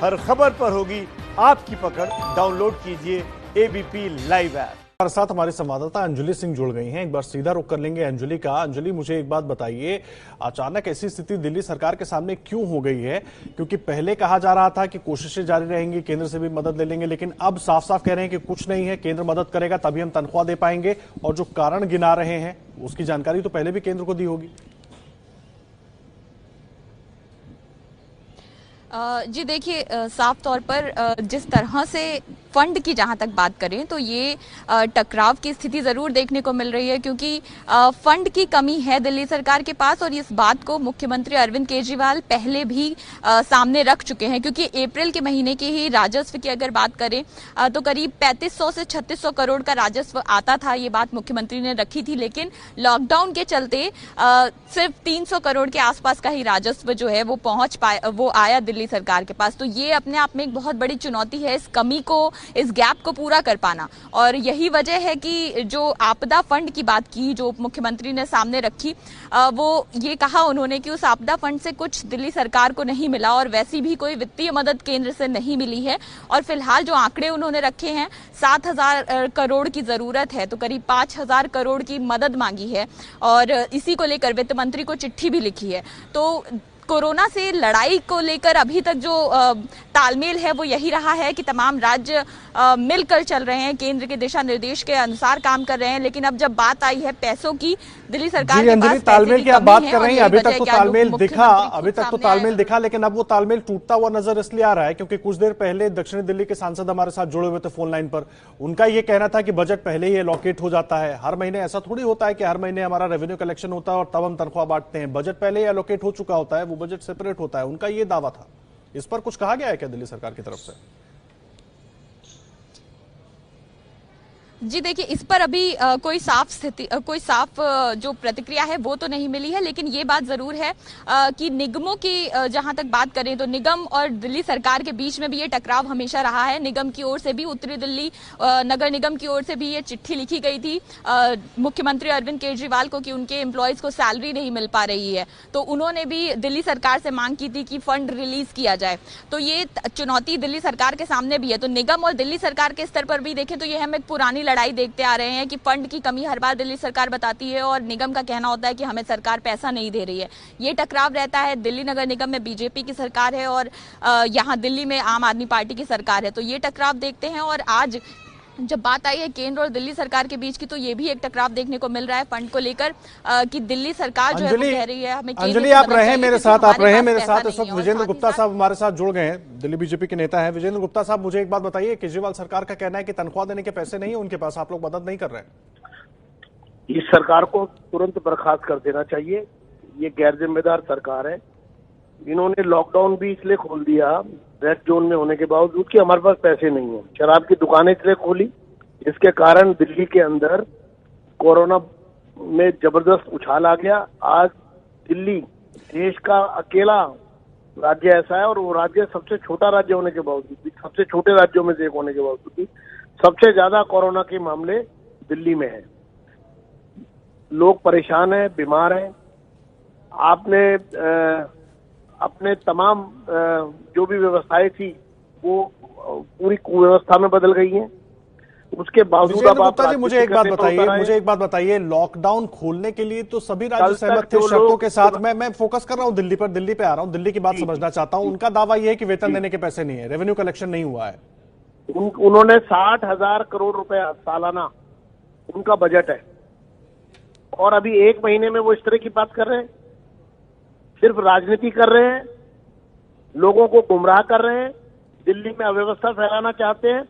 हर खबर पर होगी आपकी पकड़। डाउनलोड कीजिए एबीपी लाइव ऐप। हमारे साथ हमारे संवाददाता अंजलि सिंह जुड़ गई हैं। एक बार सीधा रुख कर लेंगे अंजलि का। अंजलि, मुझे एक बात बताइए, अचानक ऐसी स्थिति दिल्ली सरकार के सामने क्यों हो गई है? क्योंकि पहले कहा जा रहा था कि कोशिशें जारी रहेंगी, केंद्र से भी मदद ले लेंगे, लेकिन अब साफ साफ कह रहे हैं कि कुछ नहीं है, केंद्र मदद करेगा तभी हम तनख्वाह दे पाएंगे। और जो कारण गिना रहे हैं उसकी जानकारी तो पहले भी केंद्र को दी होगी। जी देखिए, साफ तौर पर जिस तरह से फंड की जहां तक बात करें तो ये टकराव की स्थिति जरूर देखने को मिल रही है, क्योंकि फंड की कमी है दिल्ली सरकार के पास। और इस बात को मुख्यमंत्री अरविंद केजरीवाल पहले भी सामने रख चुके हैं, क्योंकि अप्रैल के महीने के ही राजस्व की अगर बात करें तो करीब 3500 से 3600 करोड़ का राजस्व आता था। ये बात मुख्यमंत्री ने रखी थी, लेकिन लॉकडाउन के चलते सिर्फ 300 करोड़ के आसपास का ही राजस्व जो है वो आया दिल्ली सरकार के पास। तो ये अपने आप में एक बहुत बड़ी चुनौती है, इस कमी को, इस गैप को पूरा कर पाना। और यही वजह है कि जो आपदा फंड की बात की, जो उप मुख्यमंत्री ने सामने रखी, वो ये कहा उन्होंने कि उस आपदा फंड से कुछ दिल्ली सरकार को नहीं मिला और वैसी भी कोई वित्तीय मदद केंद्र से नहीं मिली है। और फिलहाल जो आंकड़े उन्होंने रखे हैं, 7000 करोड़ की जरूरत है, तो करीब 5000 करोड़ की मदद मांगी है। और इसी को लेकर वित्त मंत्री को चिट्ठी भी लिखी है। तो कोरोना से लड़ाई को लेकर अभी तक जो तालमेल है वो यही रहा है कि तमाम राज्य मिलकर चल रहे हैं, केंद्र के दिशा निर्देश के अनुसार काम कर रहे हैं। लेकिन अब जब बात आई है पैसों की, दिल्ली सरकार के पास तालमेल की आप बात कर रही हैं, अभी तक तो तालमेल दिखा, लेकिन अब वो तालमेल टूटता हुआ नजर इसलिए आ रहा है क्योंकि कुछ देर पहले दक्षिण दिल्ली के सांसद हमारे साथ जुड़े हुए थे फोन लाइन पर। उनका ये कहना था कि बजट पहले ही एलोकेट हो जाता है। हर महीने ऐसा थोड़ी होता है कि हर महीने हमारा रेवेन्यू कलेक्शन होता है और तब हम तनख्वाह बांटते हैं। बजट पहले ही एलोकेट हो चुका होता है, वो बजट सेपरेट होता है। उनका ये दावा था। इस पर कुछ कहा गया है क्या दिल्ली सरकार की तरफ से? जी देखिए, इस पर अभी कोई साफ जो प्रतिक्रिया है वो तो नहीं मिली है। लेकिन ये बात जरूर है कि निगमों की जहां तक बात करें तो निगम और दिल्ली सरकार के बीच में भी ये टकराव हमेशा रहा है। निगम की ओर से भी, उत्तरी दिल्ली नगर निगम की ओर से भी ये चिट्ठी लिखी गई थी मुख्यमंत्री अरविंद केजरीवाल को कि उनके एम्प्लॉयज को सैलरी नहीं मिल पा रही है। तो उन्होंने भी दिल्ली सरकार से मांग की थी कि फंड रिलीज किया जाए। तो ये चुनौती दिल्ली सरकार के सामने भी है। तो निगम और दिल्ली सरकार के स्तर पर भी देखें तो ये हम एक पुरानी लड़ाई देखते आ रहे हैं कि फंड की कमी हर बार दिल्ली सरकार बताती है और निगम का कहना होता है कि हमें सरकार पैसा नहीं दे रही है। ये टकराव रहता है। दिल्ली नगर निगम में बीजेपी की सरकार है और यहाँ दिल्ली में आम आदमी पार्टी की सरकार है। तो ये टकराव देखते हैं। और आज जब बात आई है केंद्र और दिल्ली सरकार के बीच की, तो ये भी एक टकराव देखने को मिल रहा है फंड को लेकर कि दिल्ली सरकार जो है वो कह रही है हमें। अंजलि, आप रहे मेरे साथ इस वक्त विजेंद्र गुप्ता साहब हमारे साथ जुड़ गए हैं, दिल्ली बीजेपी के नेता हैं। विजेंद्र गुप्ता साहब, मुझे एक बात बताइए, केजरीवाल सरकार का कहना है कि तनख्वाह देने के पैसे नहीं है उनके पास, आप लोग मदद नहीं कर रहे हैं। इस सरकार को तुरंत बर्खास्त कर देना चाहिए। ये गैर जिम्मेदार सरकार है। इन्होंने लॉकडाउन भी इसलिए खोल दिया रेड जोन में होने के बावजूद कि हमारे पास पैसे नहीं है। शराब की दुकानें इसलिए खोली जिसके कारण दिल्ली के अंदर कोरोना में जबरदस्त उछाल आ गया। आज दिल्ली देश का अकेला राज्य ऐसा है, और वो राज्य सबसे छोटा राज्य होने के बावजूद भी, सबसे छोटे राज्यों में से एक होने के बावजूद भी सबसे ज्यादा कोरोना के मामले दिल्ली में है। लोग परेशान हैं, बीमार हैं। आपने अपने तमाम जो भी व्यवस्थाएं थी वो पूरी कुव्यवस्था में बदल गई हैं। उसके बावजूद अब आप मुझे एक बात बताइए, लॉकडाउन खोलने के लिए तो सभी राज्य सहमत थे शर्तों के साथ। मैं फोकस कर रहा हूं दिल्ली पे आ रहा हूं, दिल्ली की बात समझना चाहता हूं। उनका दावा यह है कि वेतन देने के पैसे नहीं है, रेवेन्यू कलेक्शन नहीं हुआ है। उन्होंने 60,000 करोड़ रुपए सालाना उनका बजट है, और अभी एक महीने में वो इस तरह की बात कर रहे हैं। सिर्फ राजनीति कर रहे हैं, लोगों को गुमराह कर रहे हैं, दिल्ली में अव्यवस्था फैलाना चाहते हैं।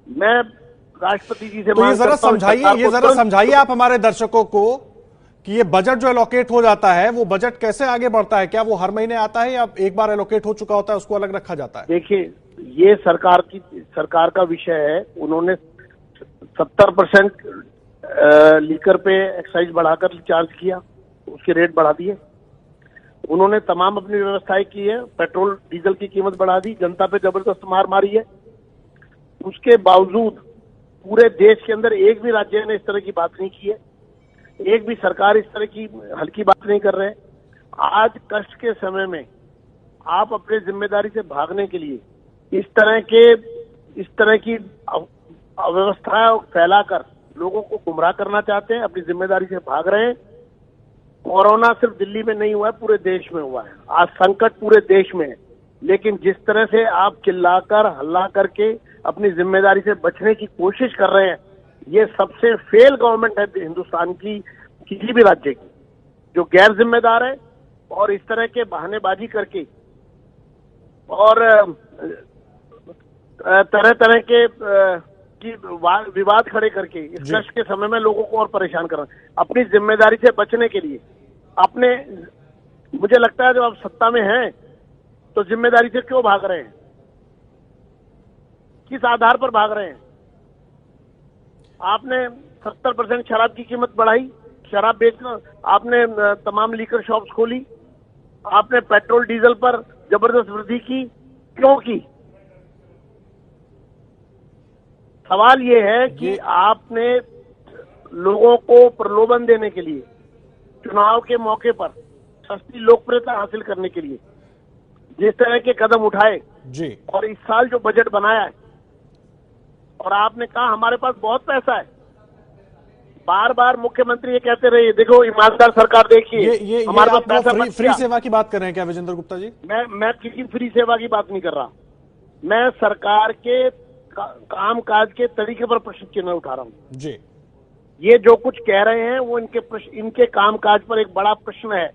मैं राष्ट्रपति जी से तो ये जरा समझाइए आप हमारे दर्शकों को कि ये बजट जो एलोकेट हो जाता है वो बजट कैसे आगे बढ़ता है? क्या वो हर महीने आता है या एक बार एलोकेट हो चुका होता है उसको अलग रखा जाता है? देखिए, ये सरकार का विषय है। उन्होंने 70% लीकर पे एक्साइज बढ़ाकर चार्ज किया, उसके रेट बढ़ा दिए। उन्होंने तमाम अपनी व्यवस्थाएं की है, पेट्रोल डीजल की कीमत बढ़ा दी, जनता पे जबरदस्त मार मारी है। उसके बावजूद पूरे देश के अंदर एक भी राज्य ने इस तरह की बात नहीं की है, एक भी सरकार इस तरह की हल्की बात नहीं कर रहे। आज कष्ट के समय में आप अपने जिम्मेदारी से भागने के लिए इस तरह की अव्यवस्था फैलाकर लोगों को गुमराह करना चाहते हैं, अपनी जिम्मेदारी से भाग रहे हैं। कोरोना सिर्फ दिल्ली में नहीं हुआ है, पूरे देश में हुआ है। आज संकट पूरे देश में है, लेकिन जिस तरह से आप चिल्लाकर हल्ला करके अपनी जिम्मेदारी से बचने की कोशिश कर रहे हैं, ये सबसे फेल गवर्नमेंट है हिंदुस्तान की किसी भी राज्य की, जो गैर जिम्मेदार है और इस तरह के बहानेबाजी करके और तरह तरह के विवाद खड़े करके इस कष्ट के समय में लोगों को और परेशान कर रहे हैं। अपनी जिम्मेदारी से बचने के लिए मुझे लगता है जब आप सत्ता में हैं तो जिम्मेदारी से क्यों भाग रहे हैं, किस आधार पर भाग रहे हैं? आपने 70% शराब की कीमत बढ़ाई, शराब बेचना, आपने तमाम लीकर शॉप्स खोली, आपने पेट्रोल डीजल पर जबरदस्त वृद्धि की, क्यों की? सवाल ये है कि आपने लोगों को प्रलोभन देने के लिए, चुनाव के मौके पर सस्ती लोकप्रियता हासिल करने के लिए जिस तरह के कदम उठाए जी, और इस साल जो बजट बनाया है, और आपने कहा हमारे पास बहुत पैसा है, बार बार मुख्यमंत्री ये कहते रहे, देखो ईमानदार सरकार देखिए, ये हमारे पास पैसा फ्री सेवा की बात कर रहे हैं क्या विजेंद्र गुप्ता जी? मैं किसी फ्री सेवा की बात नहीं कर रहा, मैं सरकार के काम काज के तरीके पर प्रश्न चिन्ह उठा रहा हूँ जी। ये जो कुछ कह रहे हैं वो इनके काम काज पर एक बड़ा प्रश्न है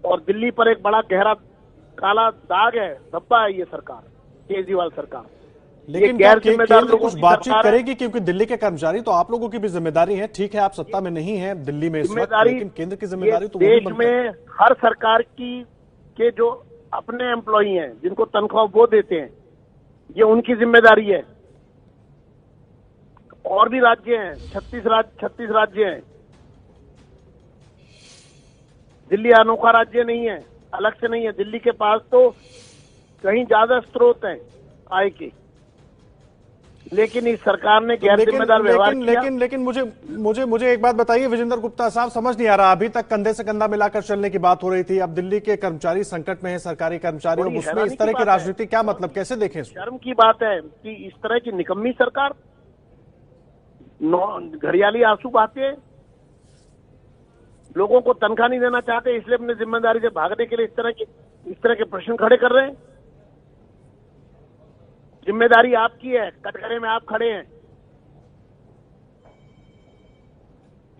और दिल्ली पर एक बड़ा गहरा काला दाग है, धब्बा है ये सरकार, केजरीवाल सरकार। लेकिन गैर जिम्मेदार लोग कुछ बातचीत करेगी, क्योंकि दिल्ली के कर्मचारी तो आप लोगों की भी जिम्मेदारी है। ठीक है, आप सत्ता में नहीं है दिल्ली में इस वक्त, लेकिन केंद्र की जिम्मेदारी तो देश में हर सरकार के जो अपने एम्प्लॉई हैं, जिनको तनख्वाह वो देते हैं, ये उनकी जिम्मेदारी है। और भी राज्य हैं, 36 राज्य हैं। दिल्ली अनोखा राज्य नहीं है, अलग से नहीं है। दिल्ली के पास तो कहीं ज्यादा स्रोत हैं आय के, लेकिन इस सरकार ने गैर जिम्मेदार व्यवहार किया। लेकिन मुझे एक बात बताइए विजेंद्र गुप्ता साहब, समझ नहीं आ रहा, अभी तक कंधे से कंधा मिलाकर चलने की बात हो रही थी, अब दिल्ली के कर्मचारी संकट में है, सरकारी कर्मचारी, और उसमें इस तरह की राजनीति, क्या मतलब, कैसे देखें? शर्म की बात है कि इस तरह की निकम्मी सरकार घड़ियाली आंसू बहाते हैं, लोगों को तनख्वाह नहीं देना चाहते, इसलिए अपनी जिम्मेदारी से भागने के लिए इस तरह के प्रश्न खड़े कर रहे हैं। जिम्मेदारी आपकी है, कटघरे में आप खड़े हैं,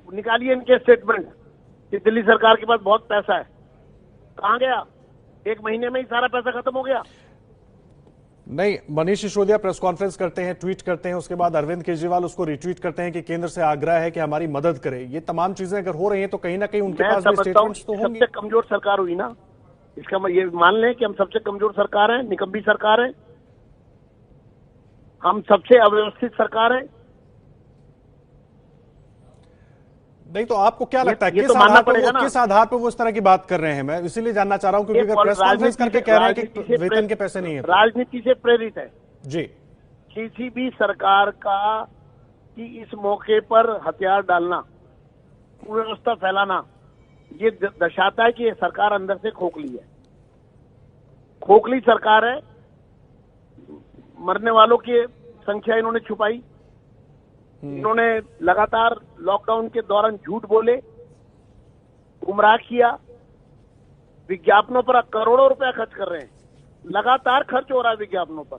निकालिए इनके स्टेटमेंट कि दिल्ली सरकार के पास बहुत पैसा है। कहां गया? 1 महीने में ही सारा पैसा खत्म हो गया। नहीं, मनीष सिसोदिया प्रेस कॉन्फ्रेंस करते हैं, ट्वीट करते हैं, उसके बाद अरविंद केजरीवाल उसको रिट्वीट करते हैं कि केंद्र से आग्रह है कि हमारी मदद करे। ये तमाम चीजें अगर हो रही हैं तो कहीं ना कहीं उनके पास भी स्टेटमेंट्स तो होंगे। सबसे कमजोर सरकार हुई ना, इसका ये मान लें कि हम सबसे कमजोर सरकार है, निकम्मी सरकार है, हम सबसे अव्यवस्थित सरकार है। नहीं तो आपको क्या लगता है, किस आधार पर वो इस तरह की बात कर रहे हैं? मैं इसीलिए जानना चाह रहा हूं, क्योंकि अगर प्रेस कॉन्फ्रेंस करके कह रहे हैं कि वेतन के पैसे नहीं है, राजनीति से प्रेरित है जी। किसी भी सरकार का कि इस मौके पर हथियार डालना, कुव्यवस्था फैलाना, ये दर्शाता है कि ये सरकार अंदर से खोखली है, खोखली सरकार है। मरने वालों की संख्या इन्होंने छुपाई, इन्होंने लगातार लॉकडाउन के दौरान झूठ बोले, गुमराह किया, विज्ञापनों पर करोड़ों रुपया खर्च कर रहे हैं, लगातार खर्च हो रहा है विज्ञापनों पर,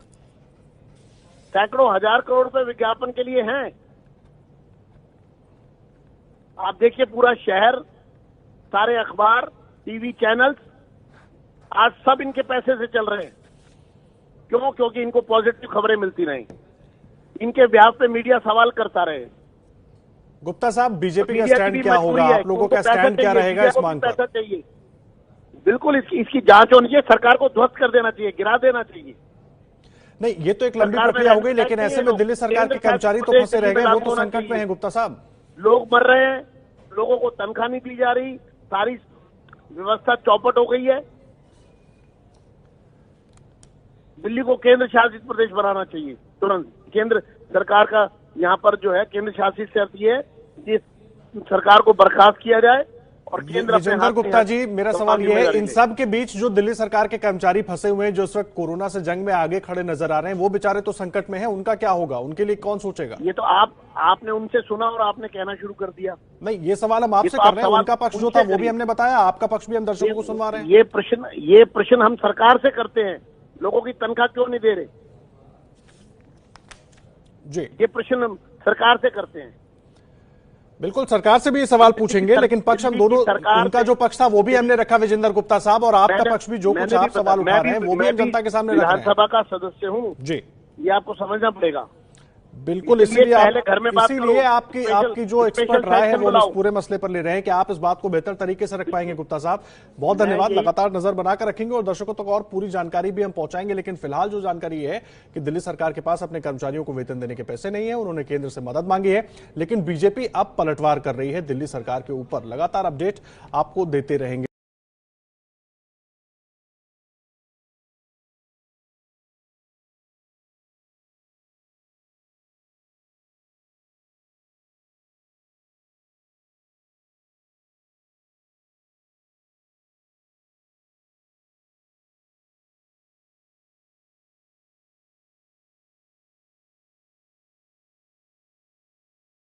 सैकड़ों हजार करोड़ रुपए विज्ञापन के लिए हैं। आप देखिए पूरा शहर, सारे अखबार, टीवी चैनल्स आज सब इनके पैसे से चल रहे हैं। क्यों? क्योंकि इनको पॉजिटिव खबरें मिलती रहीं, इनके ब्याह पे मीडिया सवाल करता रहे। गुप्ता साहब, बीजेपी का स्टैंड क्या होगा, आप लोगों का स्टैंड क्या रहेगा इस मांग पर? पैसा चाहिए, बिल्कुल इसकी जांच होनी चाहिए, सरकार को ध्वस्त कर देना चाहिए, गिरा देना चाहिए। नहीं, ये तो एक लंबी प्रक्रिया हो गई, लेकिन ऐसे में दिल्ली सरकार के कर्मचारी तो फंसे रह गए, वो तो संकट में है गुप्ता साहब। लोग मर रहे हैं, लोगों को तनख्वाह नहीं दी जा रही, सारी व्यवस्था चौपट हो गई है। दिल्ली को केंद्र शासित प्रदेश बनाना चाहिए तुरंत। केंद्र सरकार का यहाँ पर जो है केंद्र शासित से अर्थ ये है कि सरकार को बर्खास्त किया जाए और केंद्र अपने विजेंद्र हाथ में गुप्ता है। जी, मेरा तो सवाल हम यह है, जिम्मेदारी इन लें। सब के बीच जो दिल्ली सरकार के कर्मचारी फंसे हुए हैं, जो इस वक्त कोरोना से जंग में आगे खड़े नजर आ रहे हैं, वो बेचारे तो संकट में हैं, उनका क्या होगा? उनके लिए कौन सोचेगा? ये तो आपने उनसे सुना और आपने कहना शुरू कर दिया। नहीं, ये सवाल हम आपसे ये तो आप कर रहे हैं। सवाल उनका पक्ष जो उनसे था वो भी करिए। हमने बताया, आपका पक्ष भी हम दर्शकों को सुनवा रहे हैं। ये प्रश्न हम सरकार से करते हैं, लोगों की तनख्वाह क्यों नहीं दे रहे, जी ये प्रश्न हम सरकार से करते हैं। बिल्कुल, सरकार से भी ये सवाल पूछेंगे, लेकिन पक्ष हम दोनों, उनका जो पक्ष था वो भी हमने रखा विजेंद्र गुप्ता साहब, और आपका पक्ष भी जो कुछ आप सवाल उठा रहे हैं वो भी हम जनता के सामने रख रहे हैं। विधानसभा का सदस्य हूँ जी ये आपको समझना पड़ेगा। बिल्कुल, इसलिए इसीलिए पहले घर में बात इसीलिए करो। आपकी जो स्पेशल एक्सपर्ट राय है सेक्शन वो हम बुलाओ। इस पूरे मसले पर ले रहे हैं कि आप इस बात को बेहतर तरीके से रख पाएंगे। गुप्ता साहब, बहुत धन्यवाद। लगातार नजर बनाकर रखेंगे और दर्शकों तक और पूरी जानकारी भी हम पहुंचाएंगे। लेकिन फिलहाल जो जानकारी है कि दिल्ली सरकार के पास अपने कर्मचारियों को वेतन देने के पैसे नहीं है, उन्होंने केंद्र से मदद मांगी है, लेकिन बीजेपी अब पलटवार कर रही है दिल्ली सरकार के ऊपर। लगातार अपडेट आपको देते रहेंगे।